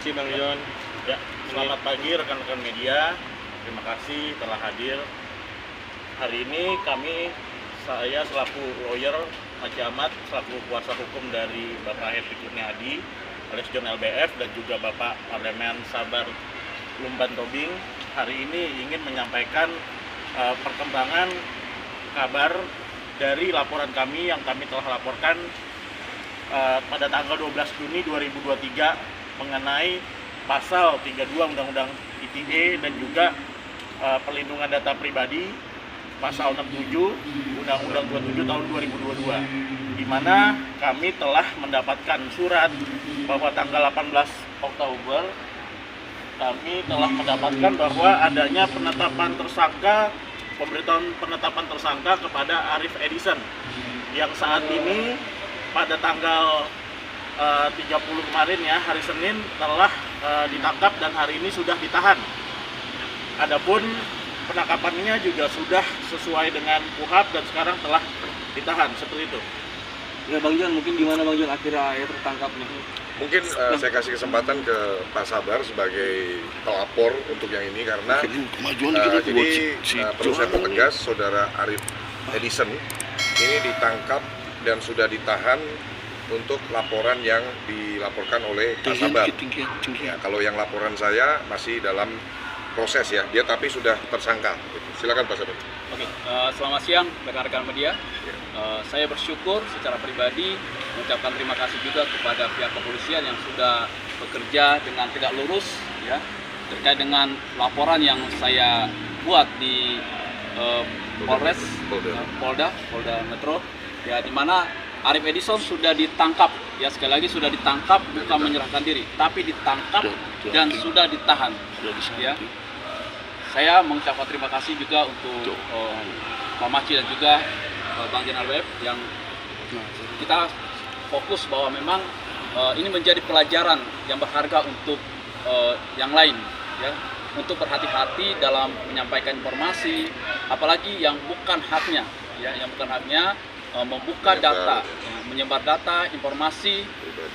kasih Bang John. Ya, selamat pagi rekan-rekan media. Terima kasih telah hadir. Hari ini saya selaku lawyer Haji Ahmad, selaku kuasa hukum dari Bapak Happy Kurniadi alias John LBF dan juga Bapak Parlemen Sabar Lumban Tobing, hari ini ingin menyampaikan perkembangan kabar dari laporan kami yang kami telah laporkan pada tanggal 12 Juni 2023 mengenai pasal 32 Undang-Undang ITE dan juga perlindungan data pribadi, pasal 67 Undang-Undang 27 tahun 2022, di mana kami telah mendapatkan surat bahwa tanggal 18 Oktober kami telah mendapatkan bahwa adanya pemberitahuan penetapan tersangka kepada Arif Edison yang saat ini pada tanggal 30 kemarin ya, hari Senin telah ditangkap dan hari ini sudah ditahan. Adapun penangkapannya juga sudah sesuai dengan KUHP dan sekarang telah ditahan, seperti itu. Ya Bang John, mungkin gimana Bang John akhirnya tertangkap nih? Mungkin saya kasih kesempatan ke Pak Sabar sebagai pelapor untuk yang ini karena jadi perlu saya pertegas, saudara Arif Edison ini ditangkap dan sudah ditahan untuk laporan yang dilaporkan oleh Pak Sabar. Ya, kalau yang laporan saya masih dalam proses ya, dia tapi sudah tersangka. Silakan Pak Sabar. Oke, selamat siang rekan-rekan media. Saya bersyukur secara pribadi mengucapkan terima kasih juga kepada pihak kepolisian yang sudah bekerja dengan tegak lurus ya terkait dengan laporan yang saya buat di Polda Metro ya, di mana Arif Edison sudah ditangkap ya, sekali lagi sudah ditangkap, bukan menyerahkan diri tapi ditangkap dan sudah ditahan ya. Saya mengucapkan terima kasih juga untuk Pak Maci dan juga Bang John LBF yang kita fokus bahwa memang ini menjadi pelajaran yang berharga untuk yang lain ya, untuk berhati-hati dalam menyampaikan informasi apalagi yang bukan haknya ya, yang bukan haknya membuka data, menyebar data, informasi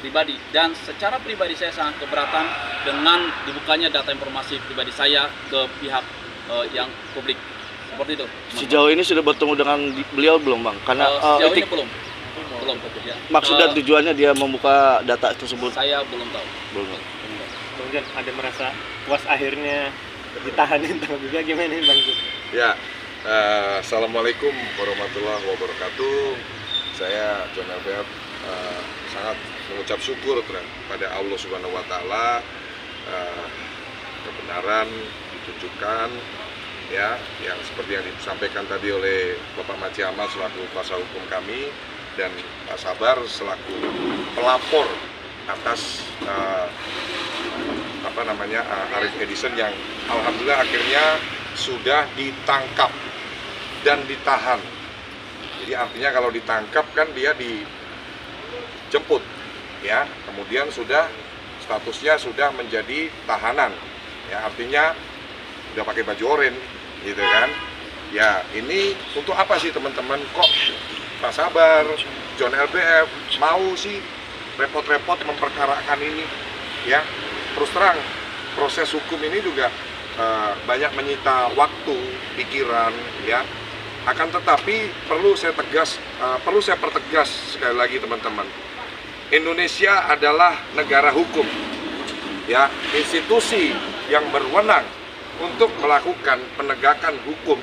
pribadi. Dan secara pribadi saya sangat keberatan dengan dibukanya data informasi pribadi saya ke pihak yang publik. Seperti itu. Sejauh ini sudah bertemu dengan beliau belum Bang? Karena sejauh ini belum ya. Maksud dan tujuannya dia membuka data tersebut? Saya belum tahu. Belum. Bang John, ada merasa puas akhirnya ditahanin juga gimana nih Bang John? Ya, Assalamualaikum warahmatullahi wabarakatuh. Saya John LBF sangat mengucap syukur kepada Allah Subhanahu wa Ta'ala, kebenaran ditunjukkan ya, yang seperti yang disampaikan tadi oleh Bapak Maci Ahmad selaku kuasa hukum kami dan Pak Sabar selaku pelapor atas Arif Edison yang alhamdulillah akhirnya sudah ditangkap dan ditahan. Jadi artinya kalau ditangkap kan dia dijemput ya, kemudian statusnya sudah menjadi tahanan ya, artinya udah pakai baju oranye gitu kan ya. Ini untuk apa sih teman-teman, kok Pak Sabar, John LBF mau sih repot-repot memperkarakan ini ya? Terus terang proses hukum ini juga banyak menyita waktu, pikiran ya. Akan tetapi perlu saya pertegas sekali lagi teman-teman, Indonesia adalah negara hukum ya, institusi yang berwenang untuk melakukan penegakan hukum,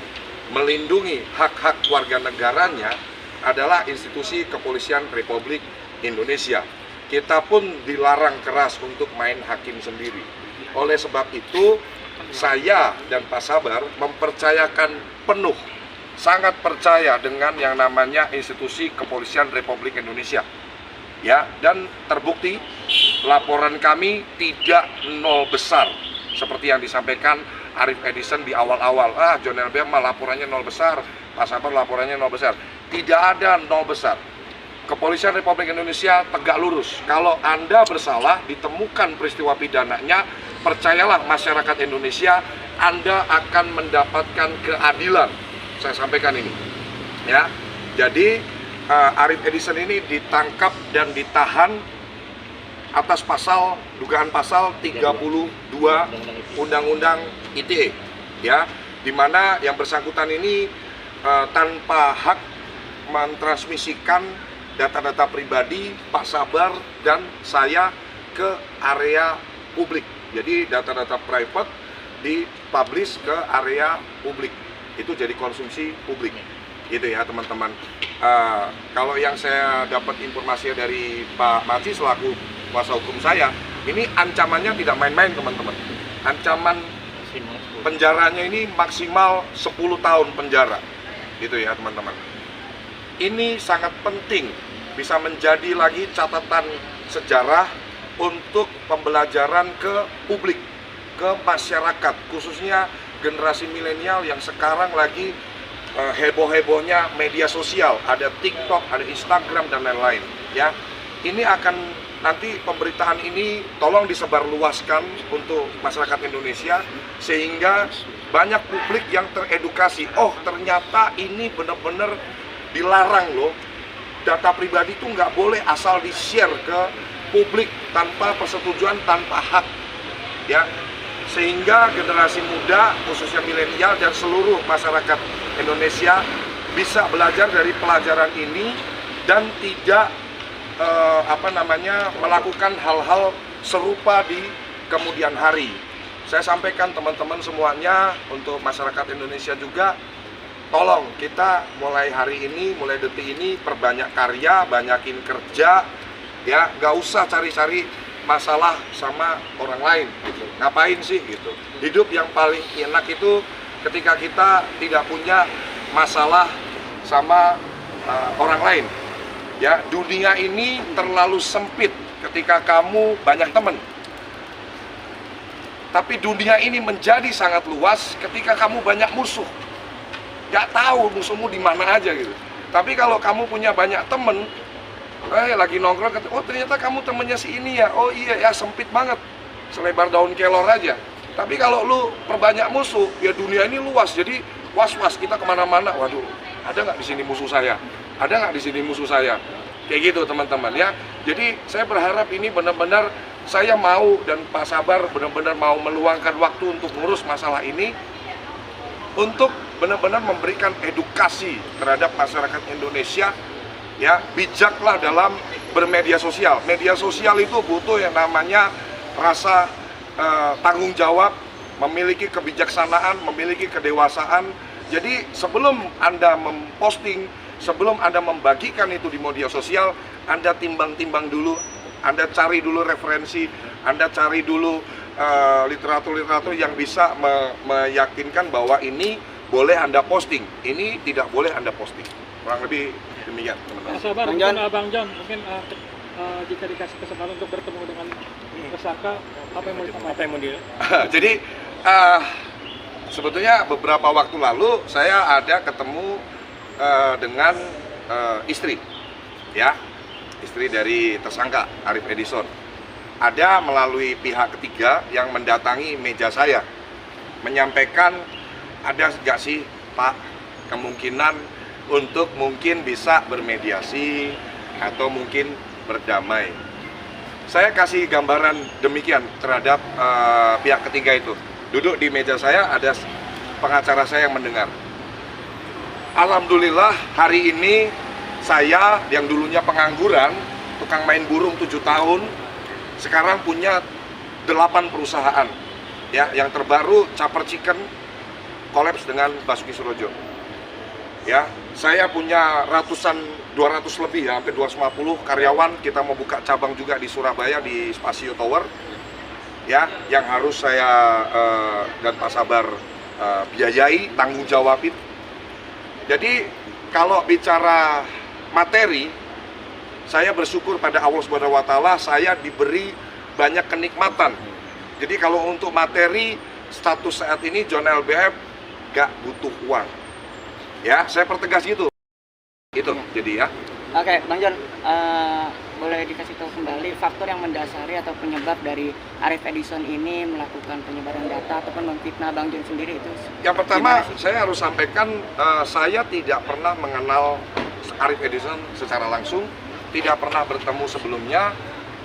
melindungi hak-hak warga negaranya adalah institusi Kepolisian Republik Indonesia. Kita pun dilarang keras untuk main hakim sendiri. Oleh sebab itu, saya dan Pak Sabar mempercayakan penuh, sangat percaya dengan yang namanya institusi Kepolisian Republik Indonesia. Ya, dan terbukti laporan kami tidak nol besar seperti yang disampaikan Arif Edison di awal-awal. John LBF mah laporannya nol besar, Pak Sabar laporannya nol besar. Tidak ada nol besar. Kepolisian Republik Indonesia tegak lurus. Kalau Anda bersalah, ditemukan peristiwa pidananya, percayalah masyarakat Indonesia, Anda akan mendapatkan keadilan. Saya sampaikan ini. Ya. Jadi Arif Edison ini ditangkap dan ditahan atas dugaan pasal 32 Undang-Undang ITE, ya, di mana yang bersangkutan ini tanpa hak mentransmisikan data-data pribadi Pak Sabar dan saya ke area publik. Jadi data-data private dipublish ke area publik, itu jadi konsumsi publik, gitu ya teman-teman. Kalau yang saya dapat informasi dari Pak Maci selaku kuasa hukum saya, ini ancamannya tidak main-main teman-teman. Ancaman penjaranya ini maksimal 10 tahun penjara, gitu ya teman-teman. Ini sangat penting, bisa menjadi lagi catatan sejarah untuk pembelajaran ke publik, ke masyarakat, khususnya generasi milenial yang sekarang lagi heboh-hebohnya media sosial, ada TikTok, ada Instagram dan lain-lain, ya. Ini akan nanti pemberitaan ini tolong disebarluaskan untuk masyarakat Indonesia sehingga banyak publik yang teredukasi. Oh, ternyata ini benar-benar dilarang loh. Data pribadi itu nggak boleh asal di-share ke publik tanpa persetujuan, tanpa hak, ya. Sehingga generasi muda, khususnya milenial dan seluruh masyarakat Indonesia bisa belajar dari pelajaran ini dan tidak melakukan hal-hal serupa di kemudian hari. Saya sampaikan teman-teman semuanya, untuk masyarakat Indonesia juga, tolong kita mulai hari ini, mulai detik ini perbanyak karya, banyakin kerja, ya, nggak usah cari-cari masalah sama orang lain gitu. Ngapain sih gitu? Hidup yang paling enak itu ketika kita tidak punya masalah sama orang lain. Ya, dunia ini terlalu sempit ketika kamu banyak teman. Tapi dunia ini menjadi sangat luas ketika kamu banyak musuh. Gak tahu musuhmu di mana aja gitu. Tapi kalau kamu punya banyak teman, lagi nongkrong, oh ternyata kamu temennya si ini ya, oh iya ya, sempit banget, selebar daun kelor aja. Tapi kalau lu perbanyak musuh, ya dunia ini luas, jadi was-was kita kemana-mana. Waduh, ada nggak di sini musuh saya? Ada nggak di sini musuh saya? Kayak gitu teman-teman ya. Jadi saya berharap ini benar-benar saya mau dan Pak Sabar benar-benar mau meluangkan waktu untuk ngurus masalah ini, untuk benar-benar memberikan edukasi terhadap masyarakat Indonesia. Ya, bijaklah dalam bermedia sosial. Media sosial itu butuh yang namanya rasa tanggung jawab, memiliki kebijaksanaan, memiliki kedewasaan. Jadi sebelum Anda memposting, sebelum Anda membagikan itu di media sosial, Anda timbang-timbang dulu, Anda cari dulu referensi, Anda cari dulu literatur-literatur yang bisa meyakinkan bahwa ini boleh Anda posting, ini tidak boleh Anda posting. Kurang lebih demikian, teman-teman. Pak Sabar, mungkin Bang John, mungkin jika dikasih kesempatan untuk bertemu dengan tersangka, apa yang mau disampaikan? Jadi sebetulnya beberapa waktu lalu saya ada ketemu dengan istri, ya, istri dari tersangka Arif Edison. Ada melalui pihak ketiga yang mendatangi meja saya, menyampaikan ada nggak sih Pak kemungkinan untuk mungkin bisa bermediasi atau mungkin berdamai. Saya kasih gambaran demikian terhadap pihak ketiga itu. Duduk di meja saya, ada pengacara saya yang mendengar. Alhamdulillah hari ini saya yang dulunya pengangguran, tukang main burung 7 tahun, sekarang punya 8 perusahaan. Ya, yang terbaru Caper Chicken kolaps dengan Basuki Surojo. Ya, saya punya 200 lebih, ya, hampir 250 karyawan. Kita mau buka cabang juga di Surabaya di Spasio Tower, ya, yang harus saya dan Pak Sabar biayai, tanggung jawabin. Jadi kalau bicara materi, saya bersyukur pada Allah Subhanahu wa Ta'ala, saya diberi banyak kenikmatan. Jadi kalau untuk materi, status saat ini John LBF gak butuh uang. Ya, saya pertegas gitu. Itu jadi ya. Oke, Bang John, boleh dikasih tahu kembali faktor yang mendasari atau penyebab dari Arif Edison ini melakukan penyebaran data ataupun memfitnah Bang John sendiri itu? Yang pertama, saya harus sampaikan, saya tidak pernah mengenal Arif Edison secara langsung, tidak pernah bertemu sebelumnya.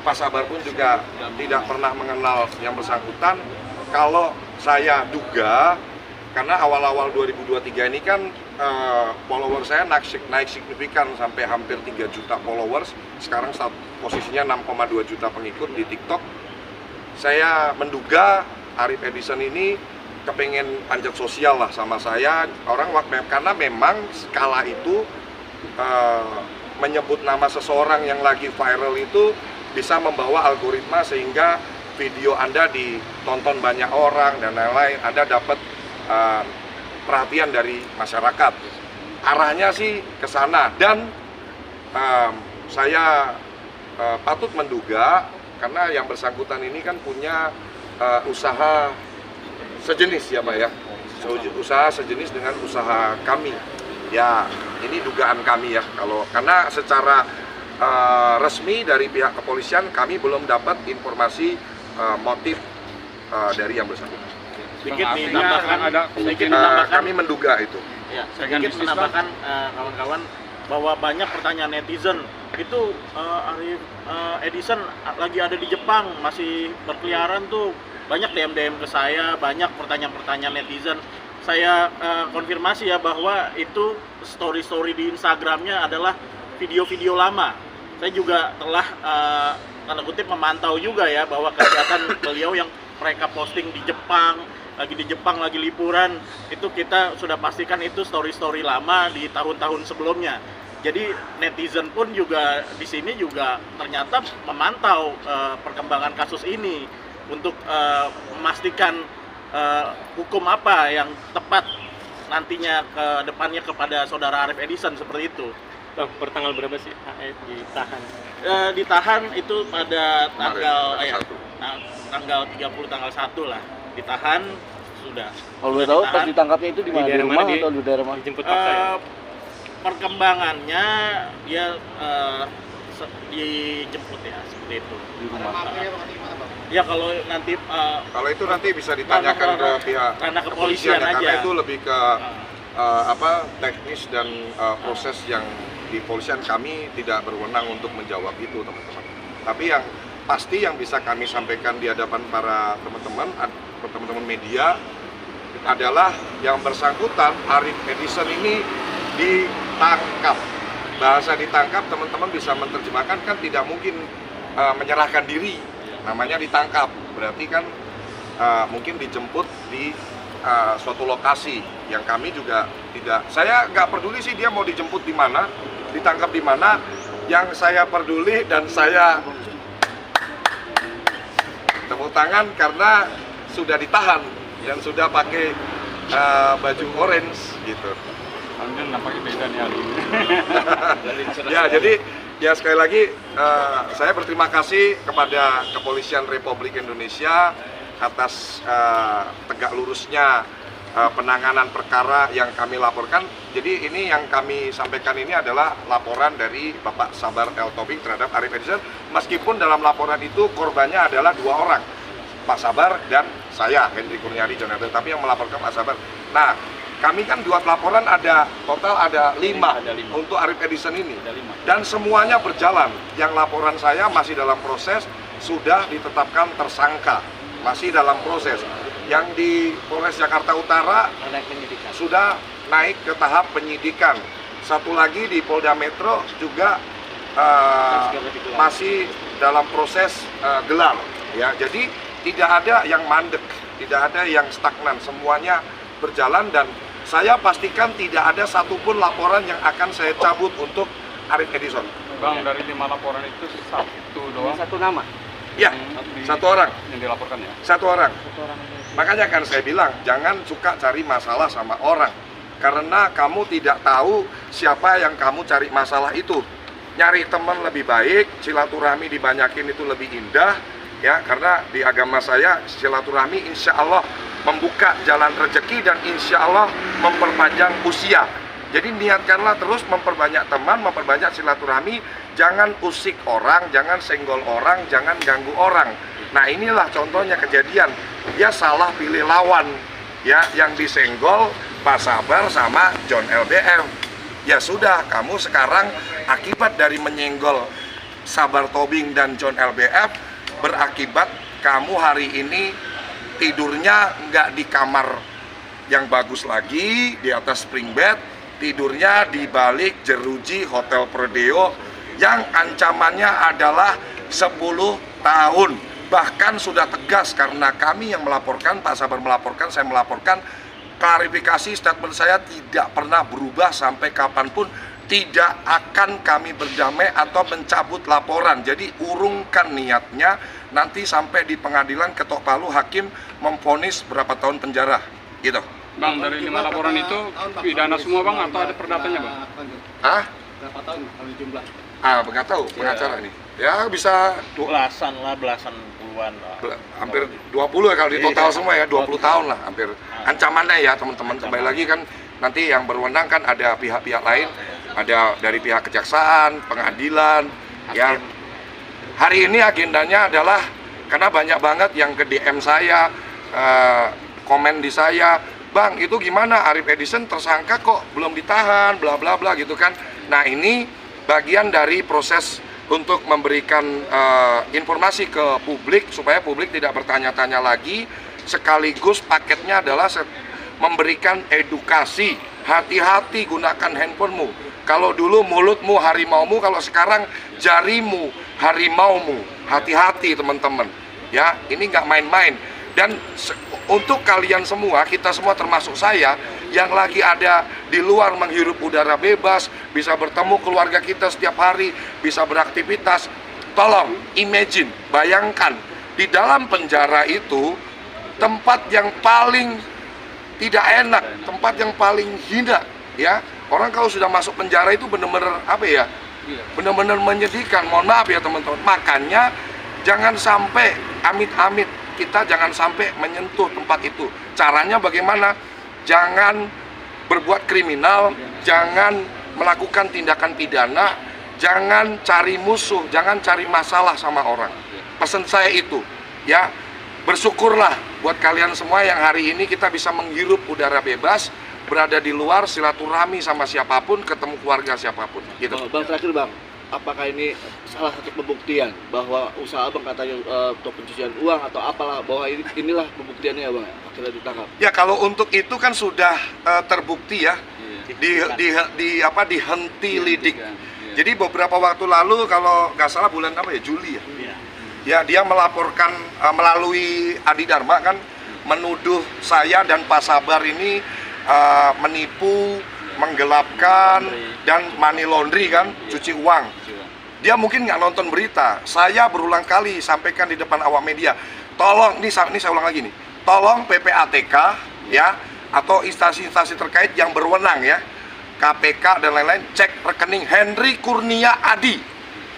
Pak Sabar pun juga tidak pernah mengenal yang bersangkutan. Kalau saya duga, karena awal-awal 2023 ini kan follower saya naik signifikan sampai hampir 3 juta followers. Sekarang posisinya 6,2 juta pengikut di TikTok. Saya menduga Arif Edison ini kepengen panjat sosial lah sama saya karena memang skala itu menyebut nama seseorang yang lagi viral itu bisa membawa algoritma sehingga video Anda ditonton banyak orang dan lain-lain. Anda dapat perhatian dari masyarakat. Arahnya sih ke sana dan saya patut menduga karena yang bersangkutan ini kan punya usaha sejenis ya Pak ya, usaha sejenis dengan usaha kami. Ya ini dugaan kami ya, karena secara resmi dari pihak kepolisian kami belum dapat informasi motif dari yang bersangkutan. Sedikit Artinya ditambahkan, Kami menduga itu. ya, sedikit menambahkan kawan-kawan bahwa banyak pertanyaan netizen itu Arif Edison lagi ada di Jepang, masih berkeliaran tuh. Banyak DM ke saya, banyak pertanyaan-pertanyaan netizen. Saya konfirmasi ya bahwa itu story-story di Instagramnya adalah video-video lama. Saya juga telah tanda kutip memantau juga ya bahwa kegiatan beliau yang mereka posting di Jepang, lagi liburan, itu kita sudah pastikan itu story-story lama di tahun-tahun sebelumnya. Jadi netizen pun juga di sini juga ternyata memantau perkembangan kasus ini untuk memastikan hukum apa yang tepat nantinya ke depannya kepada saudara Arif Edison seperti itu. Bang, per tanggal berapa sih AF ditahan? Ditahan itu pada tanggal tanggal 30 tanggal 1 lah. Ditahan sudah. Kalau boleh tahu pas ditangkapnya itu di mana? Di daerah rumah mana, atau di daerah mana? Dijemput paksa ya? Perkembangannya dia dijemput ya seperti itu. Di rumah. Ya kalau nanti Kalau itu nanti bisa ditanyakan ke pihak ranah kepolisian ya, karena aja. itu lebih ke teknis dan proses yang di polisian kami tidak berwenang untuk menjawab itu teman-teman. Tapi yang pasti yang bisa kami sampaikan di hadapan para teman-teman media adalah yang bersangkutan Arif Edison ini ditangkap. Bahasa ditangkap teman-teman bisa menerjemahkan kan tidak mungkin menyerahkan diri, namanya ditangkap. Berarti kan mungkin dijemput di suatu lokasi yang kami juga tidak. Saya nggak peduli sih dia mau dijemput di mana, ditangkap di mana. Yang saya peduli dan saya tepuk tangan karena sudah ditahan dan sudah pakai baju orange gitu. Anda nampaknya beda nih hari ini. Ya, jadi ya sekali lagi saya berterima kasih kepada Kepolisian Republik Indonesia atas tegak lurusnya penanganan perkara yang kami laporkan. Jadi ini yang kami sampaikan ini adalah laporan dari Bapak Sabar El Tobing terhadap Arif Edison. Meskipun dalam laporan itu korbannya adalah 2 orang, Pak Sabar dan saya, Hendri Kurniadi Jonathan. Tapi yang melaporkan Pak Sabar. Nah, kami kan buat laporan total ada 5 untuk Arif Edison ini. Dan semuanya berjalan. Yang laporan saya masih dalam proses, sudah ditetapkan tersangka, masih dalam proses. Yang di Polres Jakarta Utara sudah naik ke tahap penyidikan. Satu lagi di Polda Metro juga masih dalam proses gelar. Ya, jadi tidak ada yang mandek, tidak ada yang stagnan, semuanya berjalan dan saya pastikan tidak ada satupun laporan yang akan saya cabut untuk Arif Edison. Bang, dari 5 laporan itu 1 doang. Satu nama. Ya, 1 orang. Yang dilaporkan ya? 1 orang. Makanya kan saya bilang, jangan suka cari masalah sama orang. Karena kamu tidak tahu siapa yang kamu cari masalah itu. Nyari teman lebih baik, silaturahmi dibanyakin itu lebih indah. Ya, karena di agama saya silaturahmi insya Allah membuka jalan rezeki dan insya Allah memperpanjang usia. Jadi niatkanlah terus memperbanyak teman, memperbanyak silaturahmi. Jangan usik orang, jangan senggol orang, jangan ganggu orang. Nah inilah contohnya kejadian. Dia salah pilih lawan, ya, yang disenggol Pak Sabar sama John LBM. Ya sudah, kamu sekarang akibat dari menyenggol Sabar Tobing dan John LBF berakibat kamu hari ini tidurnya nggak di kamar yang bagus lagi, di atas spring bed, tidurnya di balik jeruji Hotel Prodeo yang ancamannya adalah 10 tahun. Bahkan sudah tegas karena kami yang melaporkan, Pak Sabar melaporkan, saya melaporkan, klarifikasi statement saya tidak pernah berubah sampai kapanpun, tidak akan kami berdamai atau mencabut laporan. Jadi urungkan niatnya, nanti sampai di pengadilan ketok palu hakim memvonis berapa tahun penjara gitu. Bang, dari 5 laporan itu pidana semua bang atau ada perdatanya bang? Hah? Berapa tahun kalau jumlah? Nggak tahu pengacara nih. Ya bisa belasan puluhan lah. Hampir 20 ya kalau di total semua ya, 20 tahun lah hampir. Ancamannya ya teman-teman, kembali lagi kan nanti yang berwenang kan ada pihak-pihak lain, ada dari pihak kejaksaan, pengadilan, ya. Hari ini agendanya adalah karena banyak banget yang ke DM saya, komen di saya, Bang itu gimana Arif Edison tersangka kok belum ditahan, bla bla bla gitu kan. Nah ini bagian dari proses untuk memberikan informasi ke publik supaya publik tidak bertanya-tanya lagi, sekaligus paketnya adalah memberikan edukasi. Hati-hati gunakan handphonemu. Kalau dulu mulutmu harimaumu, kalau sekarang jarimu harimaumu. Hati-hati teman-teman. Ya, ini nggak main-main. Dan untuk kalian semua, kita semua termasuk saya yang lagi ada di luar menghirup udara bebas, bisa bertemu keluarga kita setiap hari, bisa beraktivitas. Tolong imagine, bayangkan di dalam penjara itu tempat yang paling tidak enak, tempat yang paling hina, ya. Orang kalau sudah masuk penjara itu benar-benar apa ya? Benar-benar menyedihkan. Mohon maaf ya teman-teman. Makanya jangan sampai amit-amit kita jangan sampai menyentuh tempat itu. Caranya bagaimana? Jangan berbuat kriminal, jangan melakukan tindakan pidana, jangan cari musuh, jangan cari masalah sama orang. Pesan saya itu, ya. Bersyukurlah buat kalian semua yang hari ini kita bisa menghirup udara bebas, berada di luar, silaturahmi sama siapapun, ketemu keluarga siapapun. Gitu. Bang, terakhir Bang, apakah ini salah satu pembuktian bahwa usaha Abang katanya untuk pencucian uang atau apalah, bahwa inilah pembuktiannya Bang, akhirnya ditangkap? Ya kalau untuk itu kan sudah terbukti ya, dihenti lidik. Jadi beberapa waktu lalu kalau nggak salah bulan apa ya, Juli ya. Ya dia melaporkan melalui Adi Dharma kan, menuduh saya dan Pak Sabar ini menipu, menggelapkan dan money laundry kan, cuci uang. Dia mungkin nggak nonton berita. Saya berulang kali sampaikan di depan awak media, tolong ini saya ulang lagi nih, tolong PPATK ya atau instansi-instansi terkait yang berwenang ya, KPK dan lain-lain, cek rekening Henry Kurnia Adi,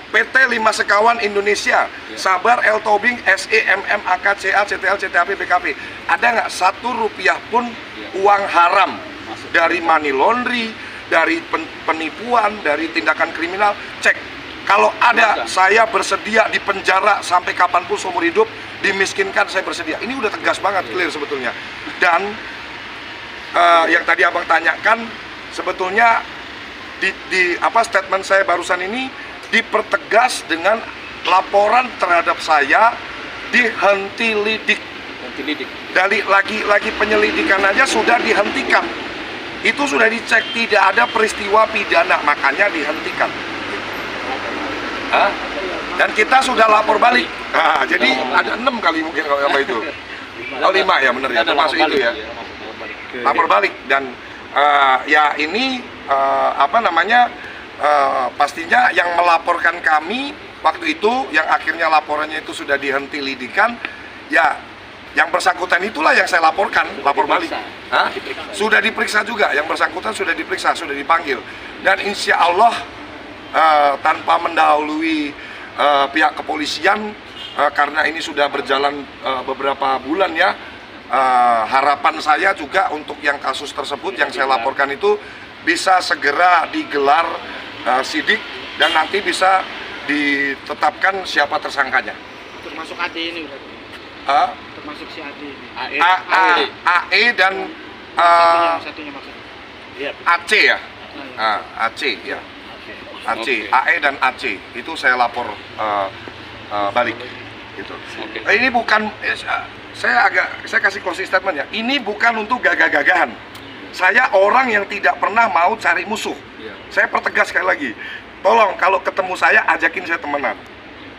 PT 5 Sekawan Indonesia, Sabar L Tobing, SEMM, AKCA, CTL, CTAP, BKP. Ada nggak satu rupiah pun uang haram dari money laundry, dari penipuan, dari tindakan kriminal? Cek. Kalau ada, saya bersedia di penjara sampai kapanpun seumur hidup, dimiskinkan saya bersedia. Ini udah tegas banget, clear sebetulnya. Dan yang tadi abang tanyakan, sebetulnya di statement saya barusan ini dipertegas dengan laporan terhadap saya dihenti lidik. Dari lagi penyelidikan aja sudah dihentikan. Itu sudah dicek, tidak ada peristiwa pidana, makanya dihentikan. Dan kita sudah lapor balik. Jadi ada 6 kali mungkin kalau apa itu. Oh 5 ya benar ya, termasuk itu ya. Lapor balik dan ya ini pastinya yang melaporkan kami waktu itu, yang akhirnya laporannya itu sudah dihenti lidikan, ya yang bersangkutan itulah yang saya laporkan, lapor balik. Sudah diperiksa juga, yang bersangkutan sudah diperiksa, sudah dipanggil. Dan insya Allah tanpa mendahului pihak kepolisian, karena ini sudah berjalan beberapa bulan ya, harapan saya juga untuk yang kasus tersebut yang saya laporkan itu bisa segera digelar sidik dan nanti bisa ditetapkan siapa tersangkanya. Termasuk Adi ini berarti? Termasuk si Adi ini? AE dan satunya maksudnya? AC ya? AC ya. AC, Oke. AE dan AC itu saya lapor balik gitu. Oke. Ini bukan saya kasih closing statement ya. Ini bukan untuk gagah-gagahan. Saya orang yang tidak pernah mau cari musuh. Saya pertegas sekali lagi. Tolong kalau ketemu saya ajakin saya temenan.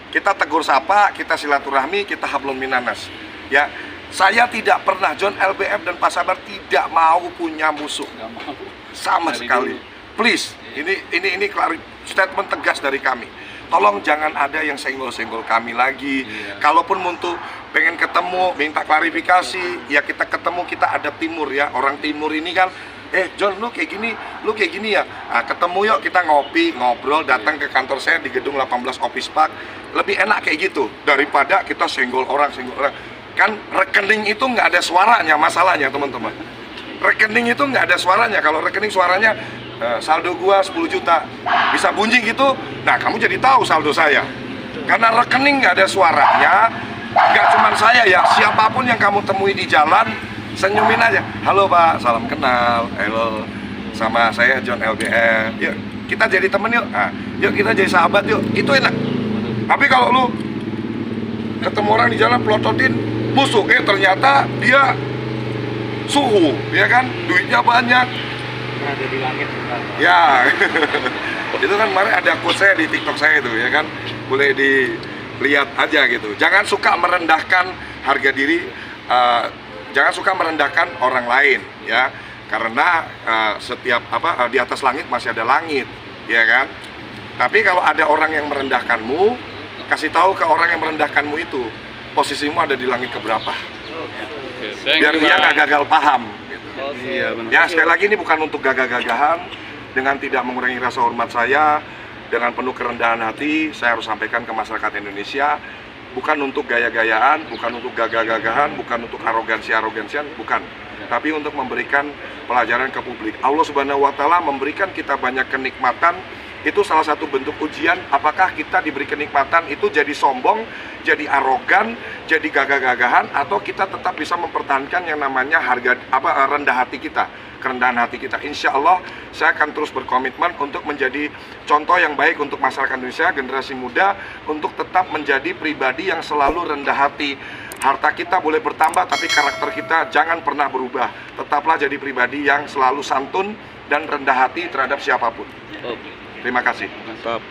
Kita tegur sapa, kita silaturahmi, kita hablum minanas. Ya, saya tidak pernah, John LBF dan Pak Sabar tidak mau punya musuh Nggak mau. sama Dari sekali. dulu. Please, ini statement tegas dari kami. Tolong jangan ada yang senggol-senggol kami lagi. Iya. Kalaupun untuk pengen ketemu, minta klarifikasi, ya kita ketemu, kita ada timur ya. Orang timur ini kan, John lu kayak gini ya. Nah, ketemu yuk kita ngopi, ngobrol, datang ke kantor saya di gedung 18 Office Park. Lebih enak kayak gitu daripada kita senggol orang. Kan rekening itu nggak ada suaranya masalahnya teman-teman. Rekening itu nggak ada suaranya. Kalau rekening suaranya saldo gua 10 juta bisa bunyi gitu, nah kamu jadi tahu saldo saya. Karena rekening nggak ada suaranya, nggak cuma saya ya, siapapun yang kamu temui di jalan, senyumin aja. Halo Pak, salam kenal. Halo, sama saya John LBF. Yuk kita jadi temen yuk. Nah, yuk kita jadi sahabat yuk. Itu enak. Tapi kalau lu ketemu orang di jalan pelototin musuh, ternyata dia suhu, ya kan? Duitnya banyak. Berada di langit. Ya, itu kan kemarin ada quote saya di TikTok saya itu, ya kan, boleh dilihat aja gitu. Jangan suka merendahkan harga diri, jangan suka merendahkan orang lain, ya, karena setiap di atas langit masih ada langit, ya kan. Tapi kalau ada orang yang merendahkanmu, kasih tahu ke orang yang merendahkanmu itu posisimu ada di langit keberapa, Oke, thank biar you, dia Bang. nggak gagal paham. Iya, benar. Ya sekali lagi ini bukan untuk gagah-gagahan. Dengan tidak mengurangi rasa hormat saya, dengan penuh kerendahan hati, saya harus sampaikan ke masyarakat Indonesia, bukan untuk gaya-gayaan, bukan untuk gagah-gagahan, bukan untuk arogansi-arogansian, bukan. Tapi untuk memberikan pelajaran ke publik. Allah Subhanahu wa Ta'ala memberikan kita banyak kenikmatan. Itu salah satu bentuk ujian, apakah kita diberi kenikmatan itu jadi sombong, jadi arogan, jadi gagah-gagahan, atau kita tetap bisa mempertahankan yang namanya rendah hati kita, kerendahan hati kita. Insya Allah saya akan terus berkomitmen untuk menjadi contoh yang baik untuk masyarakat Indonesia, generasi muda, untuk tetap menjadi pribadi yang selalu rendah hati. Harta kita boleh bertambah, tapi karakter kita jangan pernah berubah. Tetaplah jadi pribadi yang selalu santun dan rendah hati terhadap siapapun. Terima kasih. Mantap.